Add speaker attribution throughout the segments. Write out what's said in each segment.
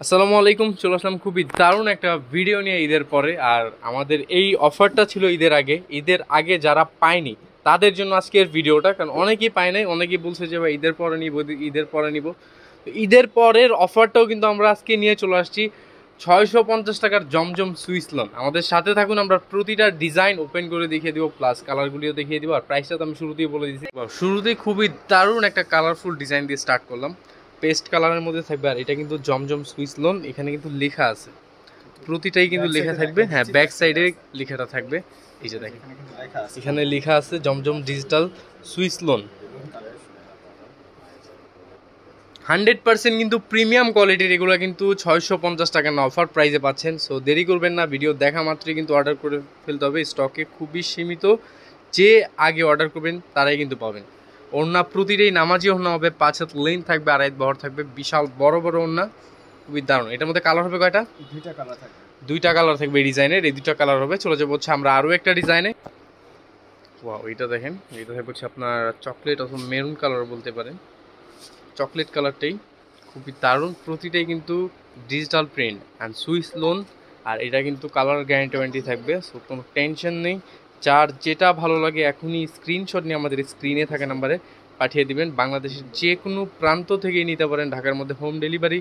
Speaker 1: আসসালামু আলাইকুম। চলে আসলাম খুবই দারুণ একটা ভিডিও নিয়ে ঈদের পরে। আর আমাদের এই অফারটা ছিল ঈদের আগে যারা পায়নি তাদের জন্য আজকের ভিডিওটা, কারণ অনেকেই পায় নাই, অনেকেই বলছে যে ভাই ঈদের পরে নিব, ঈদের পরে নিব। তো ঈদের পরের অফারটাও কিন্তু আমরা আজকে নিয়ে চলে আসছি। 650 টাকার জমজম সুইস লোন। আমাদের সাথে থাকুন, আমরা প্রতিটা ডিজাইন ওপেন করে দেখিয়ে দিব, প্লাস কালারগুলিও দেখিয়ে দিব। আর প্রাইসটা তো আমি শুরুতেই বলে দিয়েছি। শুরুতেই খুবই দারুণ একটা কালারফুল ডিজাইন দিয়ে স্টার্ট করলাম, পেস্ট কালারের মধ্যে থাকবে। আর এটা কিন্তু জমজম সুইস লোন, এখানে কিন্তু লেখা আছে, প্রতিটাই কিন্তু লেখা থাকবে। হ্যাঁ, ব্যাক সাইডে লেখাটা থাকবে। এই যে দেখেন, এখানে লেখা আছে জমজম ডিজিটাল সুইস লোন। 100% কিন্তু প্রিমিয়াম কোয়ালিটির, এগুলো কিন্তু 650 টাকা না, অফার প্রাইসে পাচ্ছেন। সো দেরি করবেন না, ভিডিও দেখা মাত্রই কিন্তু অর্ডার করে ফেলতে হবে। স্টকে খুবই সীমিত, যে আগে অর্ডার করবেন তারাই কিন্তু পাবেন। ওড়না প্রতিটাই নামাজি ওড়না হবে, 5 হাত লেন থাকবে, 2.5 বহর থাকবে, বিশাল বড় বড় ওড়না, খুবই দারুণ। এটার মধ্যে কালার হবে কয়টা? দুইটা কালার থাকবে এই ডিজাইনের, এই দুইটা কালার হবে। চলে যাবো হচ্ছে আমরা আরও একটা ডিজাইনে। ওয়াও, এটা দেখেন, এটা থাকবে হচ্ছে আপনার চকলেট অথবা মেরুন কালার বলতে পারেন, চকলেট কালারটাই খুবই দারুণ। প্রতিটাই কিন্তু digital print and Swiss lawn. আর এটা কিন্তু কালার গ্যারান্টি ওয়ারেন্টি থাকবে, সো কোনো টেনশন নেই। যার যেটা ভালো লাগে এখনই স্ক্রিনশট নিয়ে আমাদের স্ক্রিনে থাকা নাম্বারে পাঠিয়ে দিবেন। বাংলাদেশের যে কোনো প্রান্ত থেকেই নিতে পারেন, ঢাকার মধ্যে হোম ডেলিভারি,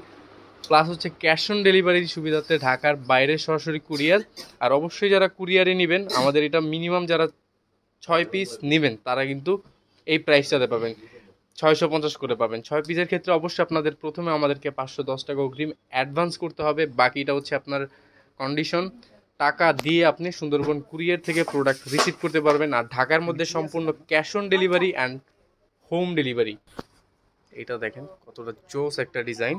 Speaker 1: প্লাস হচ্ছে ক্যাশ অন ডেলিভারির সুবিধাতে ঢাকার বাইরে সরাসরি কুরিয়ার। আর অবশ্যই যারা কুরিয়ারে নেবেন, আমাদের এটা মিনিমাম যারা 6 পিস নেবেন তারা কিন্তু এই প্রাইসটাতে পাবেন, 650 করে পাবেন। 6 পিসের ক্ষেত্রে অবশ্যই আপনাদের প্রথমে আমাদেরকে 510 টাকা অগ্রিম অ্যাডভান্স করতে হবে, বাকিটা হচ্ছে আপনার কন্ডিশন। টাকা দিয়ে আপনি সুন্দরবন কুরিয়ার থেকে প্রোডাক্ট রিসিভ করতে পারবেন। আর ঢাকার মধ্যে সম্পূর্ণ cash on delivery and home delivery. এটা দেখেন কতটা জোস একটা ডিজাইন,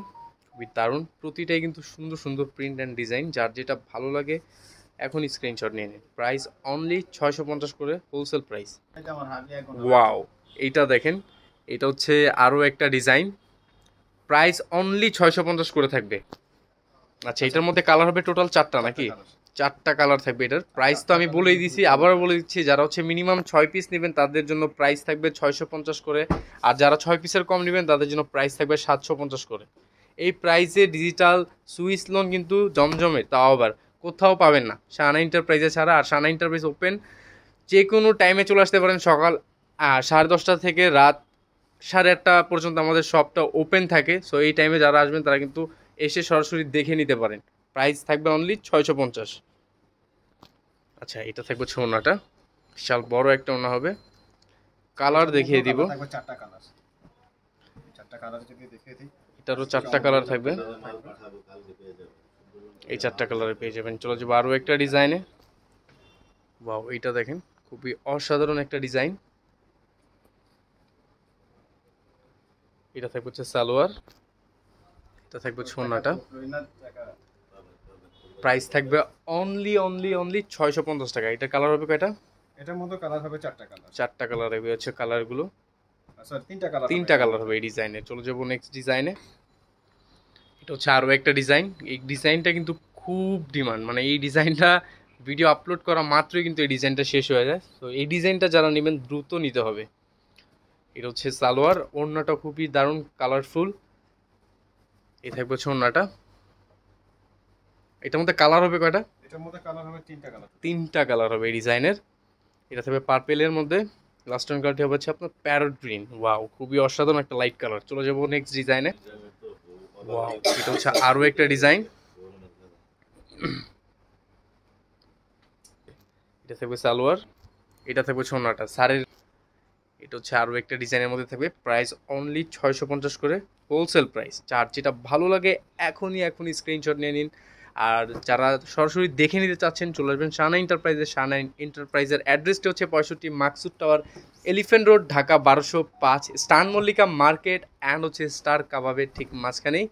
Speaker 1: খুবই দারুণ। প্রতিটাই কিন্তু সুন্দর সুন্দর প্রিন্ট অ্যান্ড ডিজাইন, যার যেটা ভালো লাগে এখন স্ক্রিনশট নিয়ে নিন। প্রাইস অনলি 650 করে, হোলসেল প্রাইস। ওয়াও, এইটা দেখেন, এটা হচ্ছে আরও একটা ডিজাইন, প্রাইস অনলি 650 করে থাকবে। আচ্ছা, এটার মধ্যে কালার হবে টোটাল 4টা নাকি? 4টা কালার থাকবে। এটার প্রাইস তো আমি বলেই দিছি, আবারও বলে দিচ্ছি, যারা হচ্ছে মিনিমাম 6 পিস নেবেন তাদের জন্য প্রাইস থাকবে 650 করে। আর যারা 6 পিসের কম নেবেন তাদের জন্য প্রাইস থাকবে 750 করে। এই প্রাইসে ডিজিটাল সুইস লোন কিন্তু জমজমের, তাও আবার কোথাও পাবেন না শাহানা এন্টারপ্রাইজে ছাড়া। আর শাহানা এন্টারপ্রাইজ ওপেন যে কোনো টাইমে চলে আসতে পারেন, সকাল 10:30 থেকে রাত 8:30 পর্যন্ত আমাদের শপটা ওপেন থাকে। সো এই টাইমে যারা আসবেন তারা কিন্তু এসে সরাসরি দেখে নিতে পারেন। প্রাইস থাকবে অনলি 650। আচ্ছা, এটা থাকবে হচ্ছে ওড়নাটা, বিশাল বড় একটা ওড়না হবে। কালার দেখিয়ে দিব, এটারও 4টা কালার থাকবে, এই 4টা কালারে পেয়ে যাবেন। চলে যাবো আরও একটা ডিজাইনে। ওয়াও, এইটা দেখেন, খুবই অসাধারণ একটা ডিজাইন। এটা থাকবে হচ্ছে সালোয়ার, এটা থাকবে ওড়নাটা। প্রাইস থাকবে অনলি অনলি অনলি 650 টাকা। এটা কালার হবে কয়টা?
Speaker 2: এটার মধ্যে কালার হবে 4টা কালার।
Speaker 1: 4টা কালার হবে হচ্ছে কালারগুলো,
Speaker 2: সরি 3টা কালার।
Speaker 1: 3টা কালার হবে এই ডিজাইনে। চলে যাবো নেক্সট ডিজাইনে। এটা হচ্ছে আরও একটা ডিজাইন, এই ডিজাইনটা কিন্তু খুব ডিমান্ড, মানে এই ডিজাইনটা ভিডিও আপলোড করা মাত্রই কিন্তু এই ডিজাইনটা শেষ হয়ে যায়। তো এই ডিজাইনটা যারা নেবেন দ্রুত নিতে হবে। এটা হচ্ছে সালোয়ার, ওড়নাটা খুবই দারুণ কালারফুল। এই থাকবে হচ্ছে ওড়নাটা। এটার মধ্যে কালার হবে কয়টা?
Speaker 2: এটার মধ্যে কালার হবে 3টা কালার।
Speaker 1: 3টা কালার হবে এই ডিজাইনের। এটা থাকবে পার্পেলের মধ্যে, লাস্ট টাইম কালারটি হবে হচ্ছে আপনার প্যারট গ্রিন। ওয়াও, খুবই অসাধারণ একটা লাইট কালার। চলে যাবো নেক্সট ডিজাইনে। ওয়াও, এটা হচ্ছে আরও একটা ডিজাইন। এটা থাকবে সালোয়ার, এটা থাকবে ওড়নাটা সারের। এটা হচ্ছে আরও একটা ডিজাইনের মধ্যে থাকবে, প্রাইস অনলি 650 করে, হোলসেল প্রাইস। যার যেটা ভালো লাগে এখনই স্ক্রিনশট নিয়ে নিন। আর যারা সরাসরি দেখে নিতে চাচ্ছেন চলে আসবেন শাহানা এন্টারপ্রাইজে। শাহানা এন্টারপ্রাইজের অ্যাড্রেসটা হচ্ছে 65 Maksud tower, elephant road, Dhaka 1205, স্টান মল্লিকা মার্কেট অ্যান্ড হচ্ছে স্টার কাবাবের ঠিক মাঝখানেই।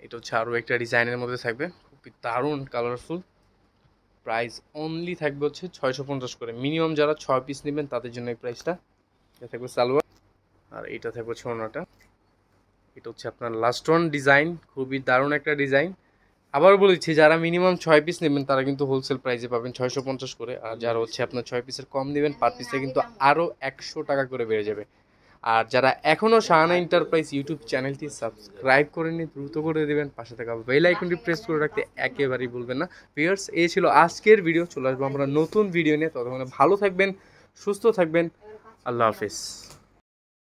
Speaker 1: এটা হচ্ছে আরও একটা ডিজাইনের মধ্যে থাকবে, খুবই দারুণ কালারফুল। প্রাইস অনলি থাকবে হচ্ছে 650 করে। মিনিমাম যারা 6 পিস নেবেন তাদের জন্য এই প্রাইসটা। এটা থাকবে সালোয়ার, আর এটা থাকবে ওড়নাটা। এটা হচ্ছে আপনার লাস্ট ওয়ান ডিজাইন, খুবই দারুণ একটা ডিজাইন। আবার বলেছি, যারা মিনিমাম 6 পিস নেবেন তারা কিন্তু হোলসেল প্রাইসে পাবেন 650 করে। আর যারা হচ্ছে আপনার 6 পিসের কম নেবেন, পার পিসে কিন্তু আরও 100 টাকা করে বেড়ে যাবে। আর যারা এখনও শাহানা এন্টারপ্রাইজ ইউটিউব চ্যানেলটি সাবস্ক্রাইব করেননি দ্রুত করে দেবেন, পাশে থাকা বেল আইকনটি প্রেস করে রাখতে একেবারেই ভুলবেন না। ভিউয়ার্স, এই ছিল আজকের ভিডিও। চলে আসবো আমরা নতুন ভিডিও নিয়ে, ততক্ষণে ভালো থাকবেন, সুস্থ থাকবেন, আল্লাহ হাফেজ।